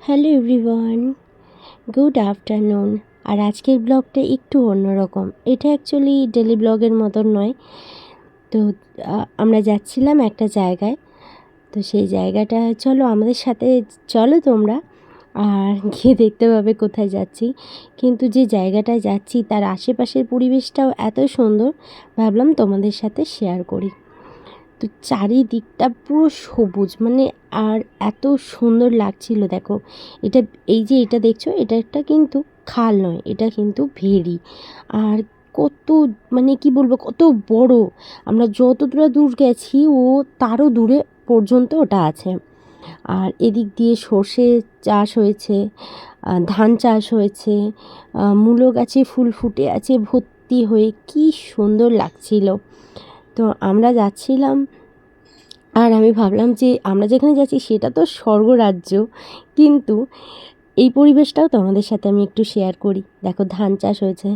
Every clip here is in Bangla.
Hello everyone, good afternoon. আর আজকের ব্লগটা একটু অন্যরকম। এটা অ্যাকচুয়ালি ডেলি ব্লগের মতন নয়। তো আমরা যাচ্ছিলাম একটা জায়গায়। তো সেই জায়গাটা চলো আমাদের সাথে চলো তোমরা, আর গিয়ে দেখতে পাবে কোথায় যাচ্ছি। কিন্তু যে জায়গাটায় যাচ্ছি তার আশেপাশের পরিবেশটাও এত সুন্দর, ভাবলাম তোমাদের সাথে শেয়ার করি। তো চারিদিকটা পুরো সবুজ, মানে আর এত সুন্দর লাগছিল। দেখো এটা, এই যে এটা দেখছো, এটা একটা কিন্তু খাল নয়, এটা কিন্তু ভেরি। আর কত, মানে কি বলবো, কত বড়। আমরা যতটা দূর গেছি ও তারও দূরে পর্যন্ত ওটা আছে। আর এদিক দিয়ে সর্ষে চাষ হয়েছে, ধান চাষ হয়েছে, মূলো গাছে ফুল ফুটে আছে ভর্তি হয়ে, কি সুন্দর লাগছিল। তো আমরা যাচ্ছিলাম, আর আমি ভাবলাম যে আমরা যেখানে যাচ্ছি সেটা তো স্বর্গরাজ্য, কিন্তু এই পরিবেশটাও তোমাদের সাথে আমি একটু শেয়ার করি। দেখো ধান চাষ হয়েছে,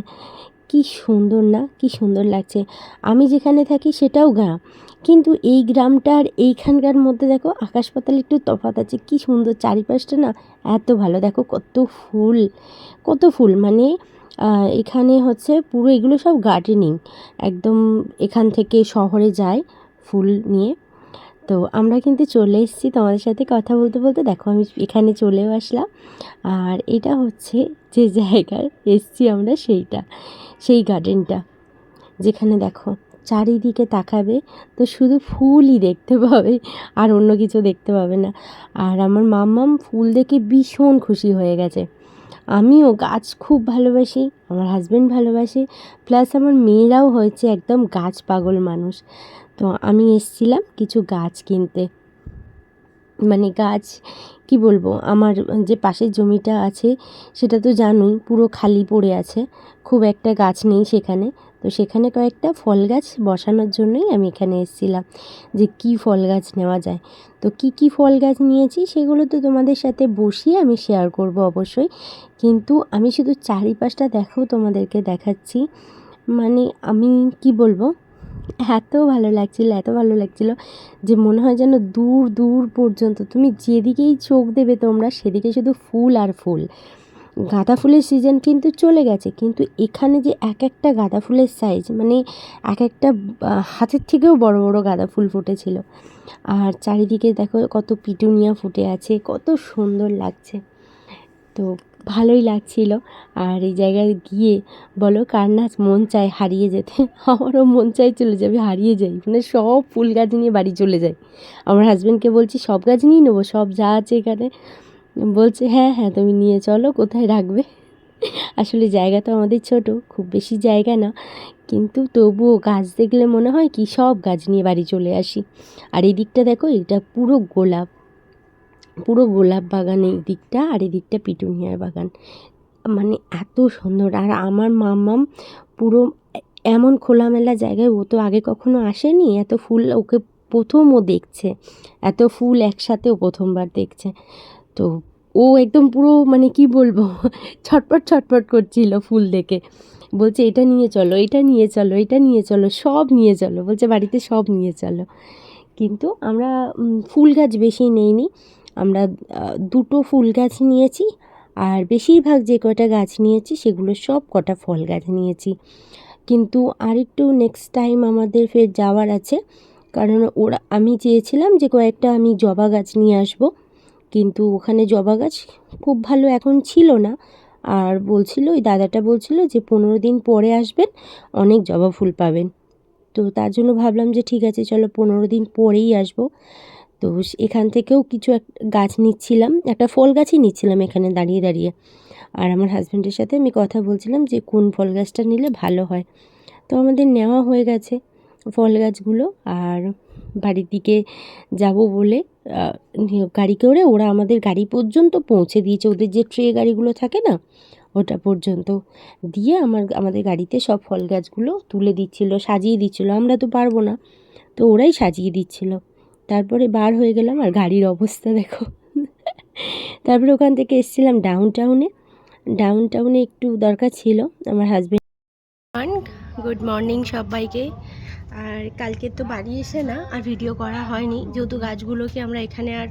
কি সুন্দর না, কি সুন্দর লাগছে। আমি যেখানে থাকি সেটাও গ্রাম, কিন্তু এই গ্রামটার এইখানকার মধ্যে দেখো আকাশ পাতাল একটু তফাৎ আছে। কি সুন্দর চারিপাশটা না, এত ভালো। দেখো কত ফুল, কত ফুল, মানে এখানে হচ্ছে পুরো এগুলো সব গার্ডেনিং একদম। এখান থেকে শহরে যায় ফুল নিয়ে। তো আমরা কিন্তু চলে এসেছি তোমাদের সাথে কথা বলতে বলতে। দেখো আমি এখানে চলেও আসলাম। আর এটা হচ্ছে যে জায়গায় এসেছি আমরা, সেই গার্ডেনটা, যেখানে দেখো চারিদিকে তাকাবে তো শুধু ফুলই দেখতে পাবে, আর অন্য কিছু দেখতে পাবে না। আর আমার মাম্মাম ফুল দেখে ভীষণ খুশি হয়ে গেছে। আমিও গাছ খুব ভালোবাসি, আমার হাজব্যান্ড ভালোবাসে, প্লাস আমার মেয়েরাও হয়েছে একদম গাছ পাগল মানুষ। তো আমি এসেছিলাম কিছু গাছ কিনতে। মানে গাছ কি বলবো, আমার যে পাশের জমিটা আছে সেটা তো জানোই পুরো খালি পড়ে আছে, খুব একটা গাছ নেই সেখানে। তো সেখানে কয়েকটা ফল গাছ বসানোর জন্যই আমি এখানে এসেছিলাম, যে কি ফল গাছ নেওয়া যায়। তো কি কি ফল গাছ নিয়েছি সেগুলো তো তোমাদের সাথে বসিয়ে আমি শেয়ার করব অবশ্যই, কিন্তু আমি শুধু চারিপাশটা দেখো তোমাদেরকে দেখাচ্ছি। মানে আমি কি বলবো, এত ভালো লাগছিল, এত ভালো লাগছিল যে মনে হয় যেন দূর দূর পর্যন্ত তুমি যেদিকেই চোখ দেবে তোমরা সেদিকে শুধু ফুল আর ফুল। গাঁদা ফুলের সিজন কিন্তু চলে গেছে, কিন্তু এখানে যে এক একটা গাঁদা ফুলের সাইজ, মানে এক একটা হাতের থেকেও বড় বড় গাঁদা ফুল ফুটেছিল। আর চারিদিকে দেখো কত পিটুনিয়া ফুটে আছে, কত সুন্দর লাগছে। তো ভালোই লাগছিল। আর এই জায়গায় গিয়ে বলো কার না মন চায় হারিয়ে যেতে। আমারও মন চাই চলে যাবে, হারিয়ে যাই, মানে সব ফুল গাছ নিয়ে বাড়ি চলে যাই। আমার হাজব্যান্ডকে বলছি সব গাছ নিয়ে নেবো, সব যা আছে এখানে। বলছে হ্যাঁ হ্যাঁ তুমি নিয়ে চলো, কোথায় রাখবে। আসলে জায়গা তো আমাদের ছোট, খুব বেশি জায়গা না, কিন্তু তবুও গাছ দেখলে মনে হয় কি সব গাছ নিয়ে বাড়ি চলে আসি। আর এই দিকটা দেখো, এটা পুরো গোলাপ, পুরো গোলাপ বাগান এই দিকটা, আর এই দিকটা পিটুনিয়ার বাগান। মানে এত সুন্দর। আর আমার মাম্মাম পুরো এমন খোলামেলা জায়গায় ও তো আগে কখনো আসেনি, এত ফুল ওকে প্রথম ও দেখছে, এত ফুল একসাথে ও প্রথমবার দেখছে। তো ও একদম পুরো, মানে কি বলবো, ছটপট ছটপট করছিল ফুল দেখে। বলছে এটা নিয়ে চলো, এটা নিয়ে চলো, এটা নিয়ে চলো, সব নিয়ে চলো, বলছে বাড়িতে সব নিয়ে চলো। কিন্তু আমরা ফুল গাছ বেশি নেইনি, আমরা দুটো ফুল গাছ নিয়েছি। আর বেশিরভাগ যে কটা গাছ নিয়েছি সেগুলো সব কটা ফল গাছ নিয়েছি। কিন্তু আরেকটু নেক্সট টাইম আমাদের ফের যাওয়ার আছে, কারণ আমি চেয়েছিলাম যে কয়েকটা আমি জবা গাছ নিয়ে আসব, কিন্তু ওখানে জবা গাছ খুব ভালো এখন ছিল না। আর বলছিল, ওই দাদাটা বলছিল যে 15 দিন পরে আসবেন, অনেক জবা ফুল পাবেন। তো তার জন্য ভাবলাম যে ঠিক আছে চলো 15 দিন পরেই আসবো। তো এখান থেকেও কিছু গাছ নিচ্ছিলাম, একটা ফল গাছই নিচ্ছিলাম এখানে দাঁড়িয়ে দাঁড়িয়ে। আর আমার হাজব্যান্ডের সাথে আমি কথা বলছিলাম যে কোন ফল গাছটা নিলে ভালো হয়। তো আমাদের নেওয়া হয়ে গেছে ফল গাছগুলো। আর বাড়ির দিকে যাব বলে গাড়ি করে ওরা আমাদের গাড়ি পর্যন্ত পৌঁছে দিয়েছে, ওদের যে ট্রে গাড়িগুলো থাকে না ওটা পর্যন্ত দিয়ে আমাদের গাড়িতে সব ফল গাছগুলো তুলে দিচ্ছিল, সাজিয়ে দিচ্ছিল। আমরা তো পারবো না, তো ওরাই সাজিয়ে দিচ্ছিল। তারপরে বার হয়ে গেলাম, আর গাড়ির অবস্থা দেখো। তারপরে ওখান থেকে এসেছিলাম ডাউন টাউনে একটু দরকার ছিল আমার হাজব্যান্ড। গুড মর্নিং সবাইকে। আর কালকে তো বাড়ি এসে না আর ভিডিও করা হয়নি, যেহেতু গাছগুলোকে আমরা এখানে আর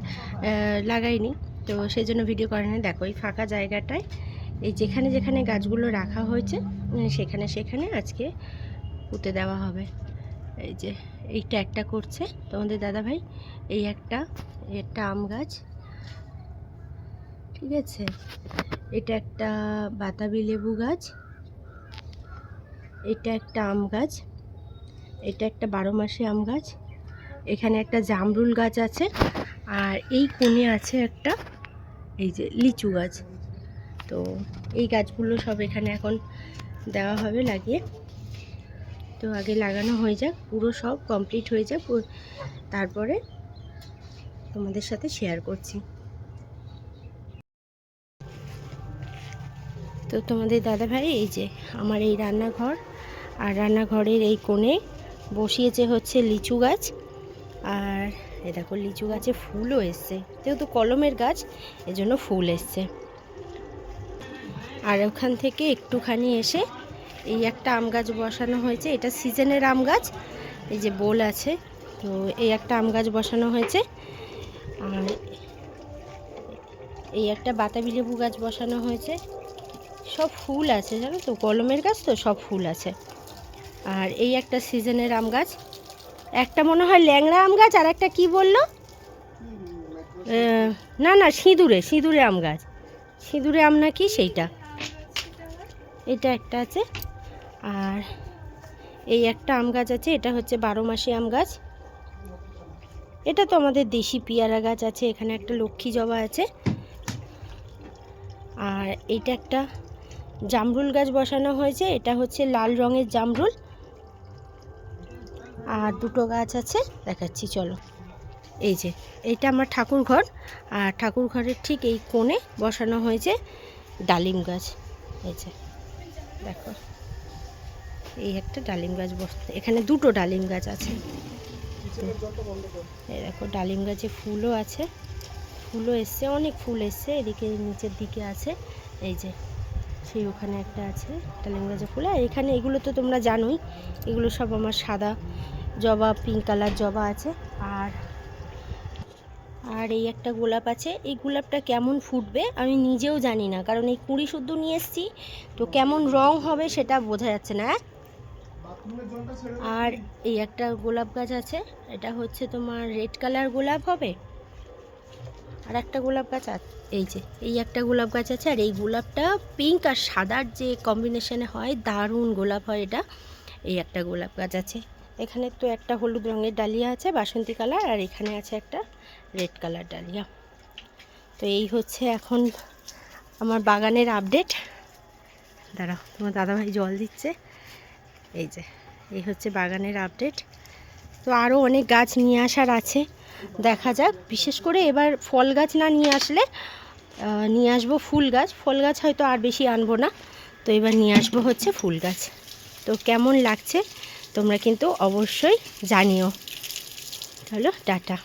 লাগাইনি। তো সেই জন্য ভিডিও করে না। দেখো এই ফাঁকা জায়গাটায় এই যেখানে যেখানে গাছগুলো রাখা হয়েছে সেখানে সেখানে আজকে পুঁতে দেওয়া হবে। এই যে এইটা একটা করছে তোমাদের দাদাভাই, এই একটা আম গাছ, ঠিক আছে, এটা একটা বাতাবি লেবু গাছ, এটা একটা আম গাছ, এটা একটা 12 মাসি আম গাছ, এখানে একটা জামরুল গাছ আছে, আর এই কোণে আছে একটা এই যে লিচু গাছ। তো এই গাছগুলো সব এখানে এখন দেওয়া হবে লাগিয়ে। তো আগে লাগানো হয়ে যাক, পুরো সব কমপ্লিট হয়ে যাক, তারপরে তোমাদের সাথে শেয়ার করছি। তো তোমাদের দাদাভাই এই যে আমার এই রান্নাঘর, আর রান্নাঘরের এই কোণে বসিয়েছে হচ্ছে লিচু গাছ। আর এ দেখো লিচু গাছে ফুলও এসছে, যেহেতু কলমের গাছ এজন্য ফুল এসছে। আর ওখান থেকে একটুখানি এসে এই একটা আম গাছ বসানো হয়েছে, এটা সিজনের আম গাছ, এই যে বোল আছে। তো এই একটা আম গাছ বসানো হয়েছে, আর এই একটা বাতাবি লেবু গাছ বসানো হয়েছে। সব ফুল আছে জানো তো, কলমের গাছ তো সব ফুল আছে। আর এই একটা সিজনের আম গাছ, একটা মনে হয় ল্যাংড়া আম গাছ, আর একটা কি বললো, না না সিঁদুরে আম গাছ, সিঁদুরে আম নাকি সেইটা, এটা একটা আছে। আর এই একটা আম গাছ আছে, এটা হচ্ছে 12 মাসি আম গাছ। এটা তো আমাদের দেশি পেয়ারা গাছ আছে, এখানে একটা লক্ষ্মী জবা আছে। আর এইটা একটা জামরুল গাছ বসানো হয়েছে, এটা হচ্ছে লাল রঙের জামরুল। আর দুটো গাছ আছে, দেখাচ্ছি চলো। এই যে এইটা আমার ঠাকুর ঘর, আর ঠাকুর ঘরের ঠিক এই কোণে বসানো হয়েছে ডালিম গাছ। এই যে দেখো এই একটা ডালিম গাছ এখানে দুটো ডালিম গাছ আছে। এই দেখো ডালিম গাছে ফুলও আছে, ফুলও এসছে, অনেক ফুল এসছে, এদিকে নিচের দিকে আছে। এই যে সেই ওখানে একটা আছে ডালিম গাছে ফুল। আর এখানে এগুলো তো তোমরা জানোই, এগুলো সব আমার সাদা জবা, পিঙ্ক কালার জবা আছে। আর এই একটা গোলাপ আছে, এই গোলাপটা কেমন ফুটবে আমি নিজেও জানি না, কারণ এই কুঁড়ি শুদ্ধ নিয়ে এসেছি, তো কেমন রং হবে সেটা বোঝা যাচ্ছে না। আর এই একটা গোলাপ গাছ আছে, এটা হচ্ছে তোমার রেড কালার গোলাপ হবে। আর একটা গোলাপ গাছ আছে, এই যে এই একটা গোলাপ গাছ আছে, আর এই গোলাপটা পিঙ্ক আর সাদার যে কম্বিনেশনে হয় দারুণ গোলাপ হয় এটা। এই একটা গোলাপ গাছ আছে, এখানে তো একটা হলুদ রঙের ডালিয়া আছে বাসন্তী কালার, আর এখানে আছে একটা রেড কালার ডালিয়া। তো এই হচ্ছে এখন আমার বাগানের আপডেট। দাঁড়াও, তোমার দাদাভাই জল দিচ্ছে। এই যে এই হচ্ছে বাগানের আপডেট। তো আরও অনেক গাছ নিয়ে আসার আছে, দেখা যাক। বিশেষ করে এবার ফল গাছ না নিয়ে আসলে নিয়ে আসবো ফুল গাছ। ফল গাছ হয়তো আর বেশি আনবো না, তো এবার নিয়ে আসবো হচ্ছে ফুল গাছ। তো কেমন লাগছে তোমরা কিন্তু অবশ্যই জানিও। চলো টাটা।